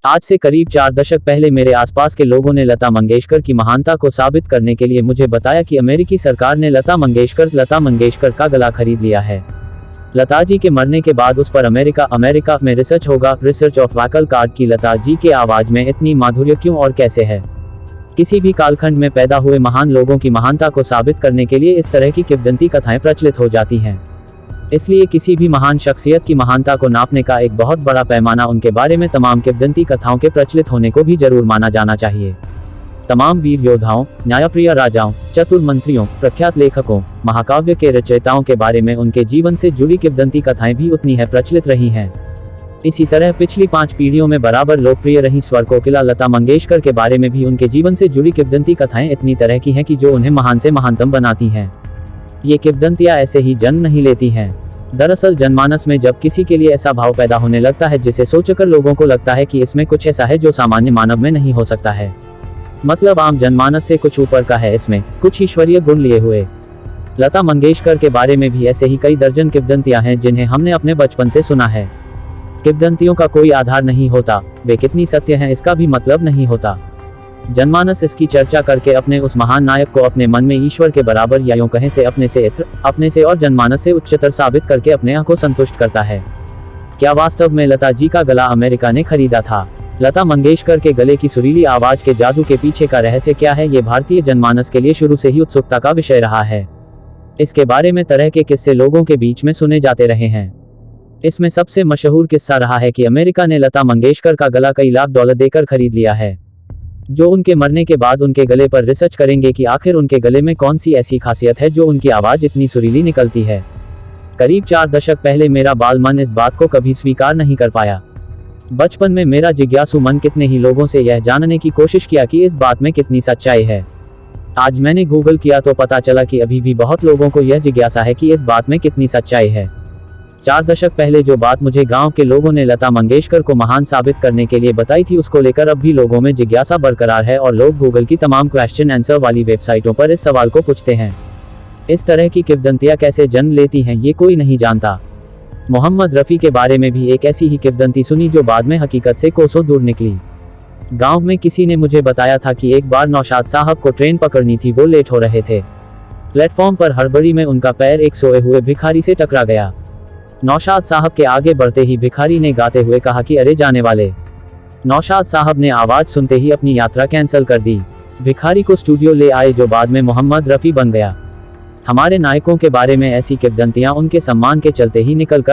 आज से करीब 4 दशक पहले मेरे आसपास के लोगों ने लता मंगेशकर की महानता को साबित करने के लिए मुझे बताया कि अमेरिकी सरकार ने लता मंगेशकर का गला खरीद लिया है। लता जी के मरने के बाद उस पर अमेरिका में रिसर्च होगा। रिसर्च ऑफ वैकल कार्ड की लता जी के आवाज में इतनी माधुर्य क्यों और कैसे है। किसी भी कालखंड में पैदा हुए महान लोगों की महानता को साबित करने के लिए इस तरह की किंवदंती कथाएं प्रचलित हो जाती हैं। इसलिए किसी भी महान शख्सियत की महानता को नापने का एक बहुत बड़ा पैमाना उनके बारे में तमाम किंवदंती कथाओं के प्रचलित होने को भी जरूर माना जाना चाहिए। तमाम वीर योद्धाओं, न्यायप्रिय राजाओं, चतुर मंत्रियों, प्रख्यात लेखकों, महाकाव्य के रचयिताओं के बारे में उनके जीवन से जुड़ी किंवदंती कथाएं भी उतनी है प्रचलित रही हैं। इसी तरह पिछली 5 पीढ़ियों में बराबर लोकप्रिय रही स्वर कोकिला लता मंगेशकर के बारे में भी उनके जीवन से जुड़ी किंवदंती कथाएं इतनी तरह की हैं कि जो उन्हें महान से महानतम बनाती हैं। ये किंवदंतियां ऐसे ही जन्म नहीं लेती हैं। दरअसल जनमानस में जब किसी के लिए ऐसा भाव पैदा होने लगता है जिसे सोचकर लोगों को लगता है कि इसमें कुछ ऐसा है जो सामान्य मानव में नहीं हो सकता है, मतलब आम जनमानस से कुछ ऊपर का है, इसमें कुछ ईश्वरीय गुण लिए हुए। लता मंगेशकर के बारे में भी ऐसे ही कई दर्जन किंवदंतियां हैं जिन्हें हमने अपने बचपन से सुना है। किंवदंतियों का कोई आधार नहीं होता, वे कितनी सत्य हैं इसका भी मतलब नहीं होता। जनमानस इसकी चर्चा करके अपने उस महान नायक को अपने मन में ईश्वर के बराबर या यूं कहें से अपने से इत्र, अपने से और जनमानस से उच्चतर साबित करके अपने आप को संतुष्ट करता है। क्या वास्तव में लता जी का गला अमेरिका ने खरीदा था? लता मंगेशकर के गले की सुरीली आवाज के जादू के पीछे का रहस्य क्या है, ये भारतीय जनमानस के लिए शुरू से ही उत्सुकता का विषय रहा है। इसके बारे में तरह के किस्से लोगों के बीच में सुने जाते रहे हैं। इसमें सबसे मशहूर किस्सा रहा है कि अमेरिका ने लता मंगेशकर का गला कई लाख डॉलर देकर खरीद लिया है, जो उनके मरने के बाद उनके गले पर रिसर्च करेंगे कि आखिर उनके गले में कौन सी ऐसी खासियत है जो उनकी आवाज इतनी सुरीली निकलती है। करीब 4 दशक पहले मेरा बाल मन इस बात को कभी स्वीकार नहीं कर पाया। बचपन में मेरा जिज्ञासु मन कितने ही लोगों से यह जानने की कोशिश किया कि इस बात में कितनी सच्चाई है। आज मैंने गूगल किया तो पता चला कि अभी भी बहुत लोगों को यह जिज्ञासा है कि इस बात में कितनी सच्चाई है। 4 दशक पहले जो बात मुझे गांव के लोगों ने लता मंगेशकर को महान साबित करने के लिए बताई थी, उसको लेकर अब भी लोगों में जिज्ञासा बरकरार है और लोग गूगल की तमाम क्वेश्चन आंसर वाली वेबसाइटों पर इस सवाल को पूछते हैं। इस तरह की किंवदंतियां कैसे जन्म लेती हैं ये कोई नहीं जानता। मोहम्मद रफ़ी के बारे में भी एक ऐसी ही किंवदंती सुनी जो बाद में हकीकत से कोसों दूर निकली। गांव में किसी ने मुझे बताया था कि एक बार नौशाद साहब को ट्रेन पकड़नी थी, वो लेट हो रहे थे। प्लेटफॉर्म पर हड़बड़ी में उनका पैर एक सोए हुए भिखारी से टकरा गया। नौशाद साहब के आगे बढ़ते ही भिखारी ने गाते हुए कहा कि अरे जाने वाले। नौशाद साहब ने आवाज सुनते ही अपनी यात्रा कैंसिल कर दी। भिखारी को स्टूडियो ले आए जो बाद में मोहम्मद रफ़ी बन गया। हमारे नायकों के बारे में ऐसी किंवदंतियां उनके सम्मान के चलते ही निकल कर